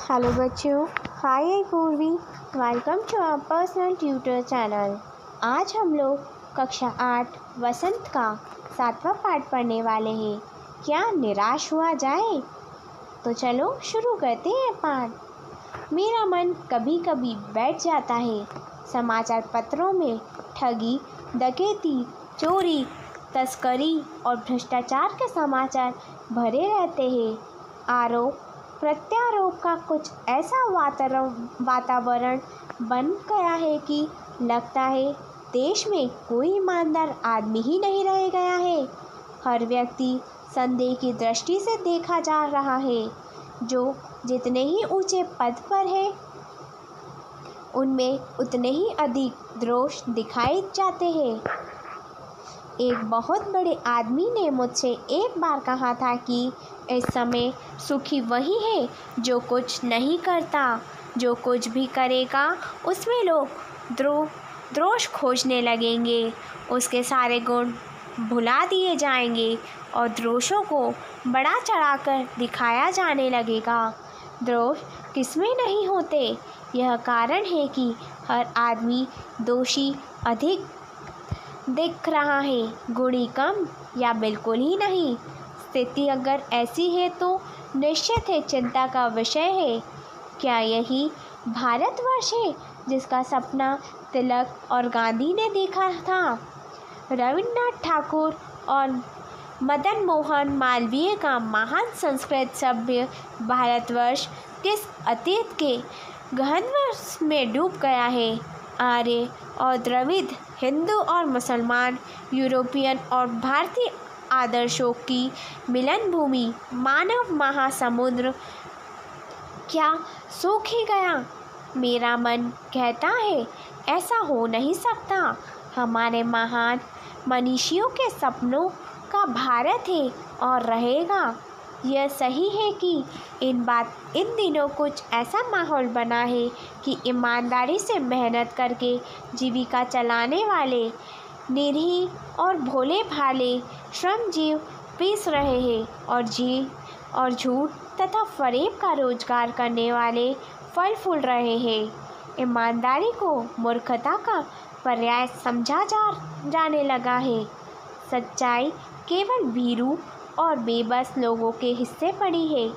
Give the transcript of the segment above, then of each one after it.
Hello बच्चों, hi I Purvi. Welcome to our personal tutor channel. आज हम लोग कक्षा 8 वसंत का 7वां पाठ पढ़ने वाले हैं। क्या निराश हुआ जाए? तो चलो शुरू करते हैं पाठ। मेरा मन कभी कभी बैठ जाता है। समाचार पत्रों में ठगी, डकैती, चोरी, तस्करी और भ्रष्टाचार के समाचार भरे रहते हैं। आरोप प्रत्यारोप का कुछ ऐसा वातावरण बन गया है कि लगता है देश में कोई ईमानदार आदमी ही नहीं रह गया है। हर व्यक्ति संदेह की दृष्टि से देखा जा रहा है। जो जितने ही ऊंचे पद पर है उनमें उतने ही अधिक दोष दिखाए जाते हैं। एक बहुत बड़े आदमी ने मुझसे एक बार कहा था कि इस समय सुखी वही है जो कुछ नहीं करता। जो कुछ भी करेगा उसमें लोग दोष खोजने लगेंगे। उसके सारे गुण भुला दिए जाएंगे और दोषों को बढ़ा चढ़ाकर दिखाया जाने लगेगा। दोष किसमें नहीं होते, यह कारण है कि हर आदमी दोषी अधिक दिख रहा है, गुणी कम या बिल्कुल ही नहीं। स्थिति अगर ऐसी है तो निश्चित है चिंता का विषय है। क्या यही भारतवर्ष है जिसका सपना तिलक और गांधी ने देखा था? रविन्द्रनाथ ठाकुर और मदन मोहन मालवीय का महान संस्कृत सभ्य भारतवर्ष किस अतीत के गहनवर्ष में डूब गया है? आर्य और द्रविड़, हिंदू और मुसलमान, यूरोपियन और भारतीय आदर्शों की मिलन भूमि, मानव महासमुद्र क्या सूख ही गया? मेरा मन कहता है ऐसा हो नहीं सकता। हमारे महान मनीषियों के सपनों का भारत है और रहेगा। यह सही है कि इन दिनों कुछ ऐसा माहौल बना है कि ईमानदारी से मेहनत करके जीविका चलाने वाले निरीह और भोले भाले श्रमजीव पीस रहे हैं और झूठ तथा फरेब का रोजगार करने वाले फल फूल रहे हैं। ईमानदारी को मूर्खता का पर्याय समझा जाने लगा है। सच्चाई केवल भीरू और बेबस लोगों के हिस्से पड़ी है।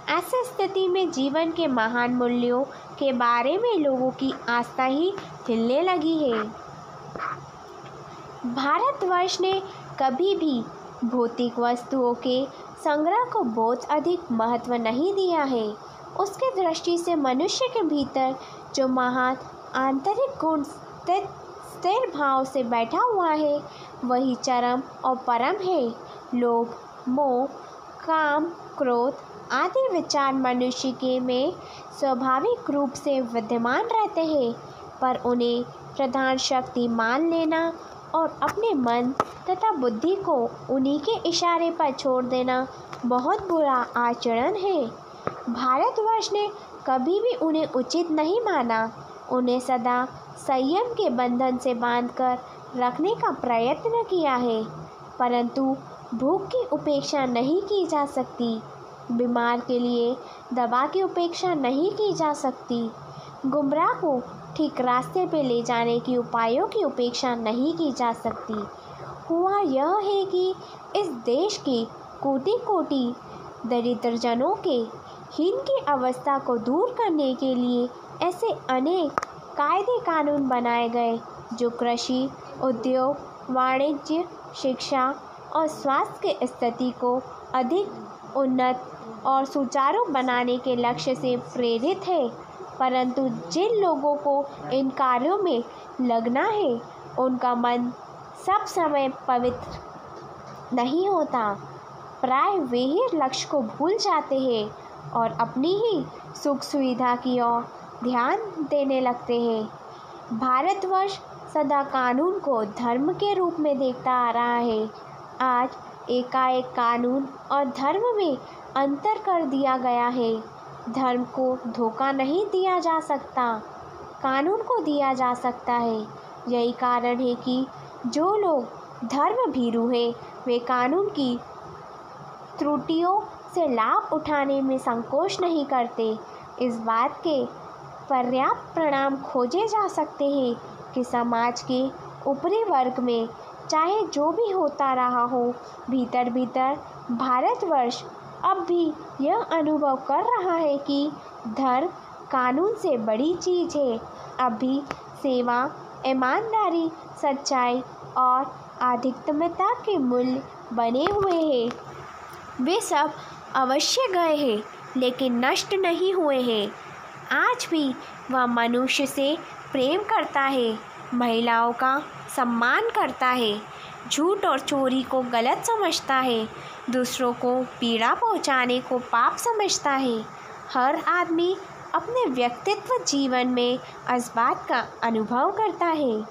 ऐसी स्थिति में जीवन के महान मूल्यों के बारे में लोगों की आस्था ही हिलने लगी है। भारतवर्ष ने कभी भी भौतिक वस्तुओं के संग्रह को बहुत अधिक महत्व नहीं दिया है। उसकी दृष्टि से मनुष्य के भीतर जो महान आंतरिक गुण स्थिर भाव से बैठा हुआ है वही चरम और परम है। लोभ, मोह, काम, क्रोध आदि विचार मनुष्य के में स्वाभाविक रूप से विद्यमान रहते हैं, पर उन्हें प्रधान शक्ति मान लेना और अपने मन तथा बुद्धि को उन्हीं के इशारे पर छोड़ देना बहुत बुरा आचरण है। भारतवर्ष ने कभी भी उन्हें उचित नहीं माना। उन्हें सदा संयम के बंधन से बांधकर रखने का प्रयत्न किया है, परंतु भूख की उपेक्षा नहीं की जा सकती, बीमार के लिए दवा की उपेक्षा नहीं की जा सकती, गुमराह को ठीक रास्ते पे ले जाने के उपायों की उपेक्षा नहीं की जा सकती। हुआ यह है कि इस देश के कोटि कोटि दरिद्र जनों के हीन की अवस्था को दूर करने के लिए ऐसे अनेक कायदे कानून बनाए गए जो कृषि, उद्योग, वाणिज्य, शिक्षा और स्वास्थ्य की स्थिति को अधिक उन्नत और सुचारू बनाने के लक्ष्य से प्रेरित है। परंतु जिन लोगों को इन कार्यों में लगना है उनका मन सब समय पवित्र नहीं होता। प्राय वे ही लक्ष्य को भूल जाते हैं और अपनी ही सुख सुविधा की ओर ध्यान देने लगते हैं। भारतवर्ष सदा कानून को धर्म के रूप में देखता आ रहा है। आज एकाएक कानून और धर्म में अंतर कर दिया गया है। धर्म को धोखा नहीं दिया जा सकता, कानून को दिया जा सकता है। यही कारण है कि जो लोग धर्म भीरू हैं वे कानून की त्रुटियों से लाभ उठाने में संकोच नहीं करते। इस बात के पर्याप्त प्रमाण खोजे जा सकते हैं कि समाज के ऊपरी वर्ग में चाहे जो भी होता रहा हो, भीतर भीतर भारतवर्ष अब भी यह अनुभव कर रहा है कि धर्म कानून से बड़ी चीज़ है। अब भी सेवा, ईमानदारी, सच्चाई और आध्यात्मिकता के मूल्य बने हुए हैं। वे सब अवश्य गए हैं लेकिन नष्ट नहीं हुए हैं। आज भी वह मनुष्य से प्रेम करता है, महिलाओं का सम्मान करता है, झूठ और चोरी को गलत समझता है, दूसरों को पीड़ा पहुंचाने को पाप समझता है। हर आदमी अपने व्यक्तित्व जीवन में इस बात का अनुभव करता है।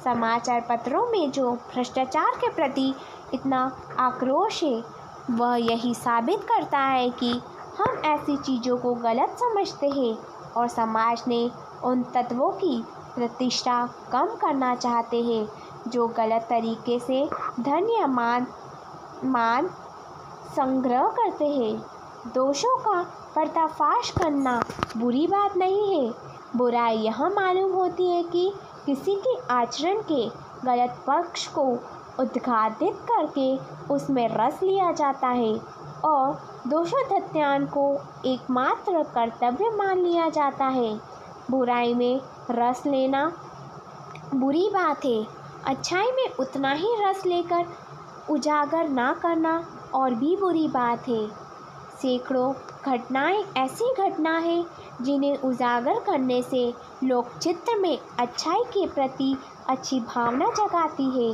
समाचार पत्रों में जो भ्रष्टाचार के प्रति इतना आक्रोश है, वह यही साबित करता है कि हम ऐसी चीज़ों को गलत समझते हैं और समाज ने उन तत्वों की प्रतिष्ठा कम करना चाहते हैं जो गलत तरीके से धन या मान संग्रह करते हैं। दोषों का पर्दाफाश करना बुरी बात नहीं है। बुराई यह मालूम होती है कि किसी के आचरण के गलत पक्ष को उद्घाटित करके उसमें रस लिया जाता है और दोषोत्थान को एकमात्र कर्तव्य मान लिया जाता है। बुराई में रस लेना बुरी बात है। अच्छाई में उतना ही रस लेकर उजागर ना करना और भी बुरी बात है। सैकड़ों घटनाएं ऐसी घटना है जिन्हें उजागर करने से लोक चित्र में अच्छाई के प्रति अच्छी भावना जगाती है।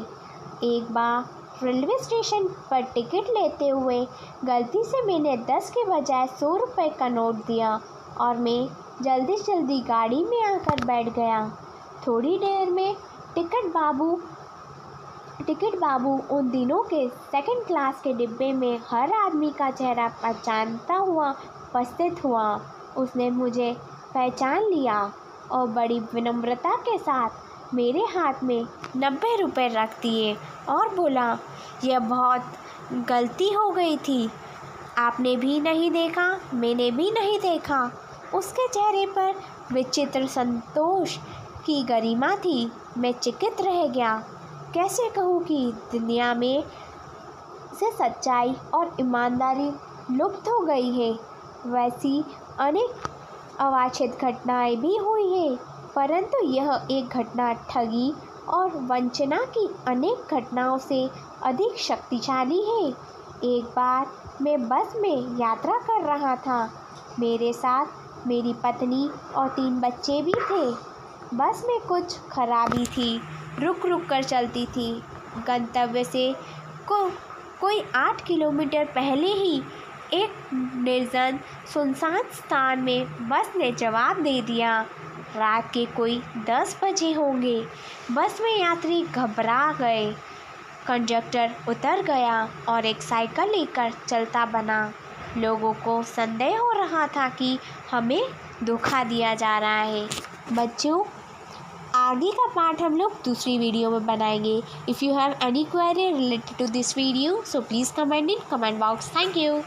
एक बार रेलवे स्टेशन पर टिकट लेते हुए गलती से मैंने 10 के बजाय 100 रुपये का नोट दिया और मैं जल्दी गाड़ी में आकर बैठ गया। थोड़ी देर में टिकट बाबू उन दिनों के सेकंड क्लास के डिब्बे में हर आदमी का चेहरा पहचानता हुआ उपस्थित हुआ। उसने मुझे पहचान लिया और बड़ी विनम्रता के साथ मेरे हाथ में 90 रुपये रख दिए और बोला, यह बहुत गलती हो गई थी। आपने भी नहीं देखा, मैंने भी नहीं देखा। उसके चेहरे पर विचित्र संतोष की गरिमा थी। मैं चकित रह गया। कैसे कहूँ कि दुनिया में से सच्चाई और ईमानदारी लुप्त हो गई है। वैसी अनेक अवांछित घटनाएं भी हुई हैं, परंतु यह एक घटना ठगी और वंचना की अनेक घटनाओं से अधिक शक्तिशाली है। एक बार मैं बस में यात्रा कर रहा था। मेरे साथ मेरी पत्नी और 3 बच्चे भी थे। बस में कुछ खराबी थी, रुक कर चलती थी। गंतव्य से कोई 8 किलोमीटर पहले ही एक निर्जन सुनसान स्थान में बस ने जवाब दे दिया। रात के कोई 10 बजे होंगे। बस में यात्री घबरा गए। कंडक्टर उतर गया और एक साइकिल लेकर चलता बना। लोगों को संदेह हो रहा था कि हमें धोखा दिया जा रहा है। बच्चों, आगे का पार्ट हम लोग दूसरी वीडियो में बनाएंगे। If you have any query related to this video, so please comment in comment box. Thank you.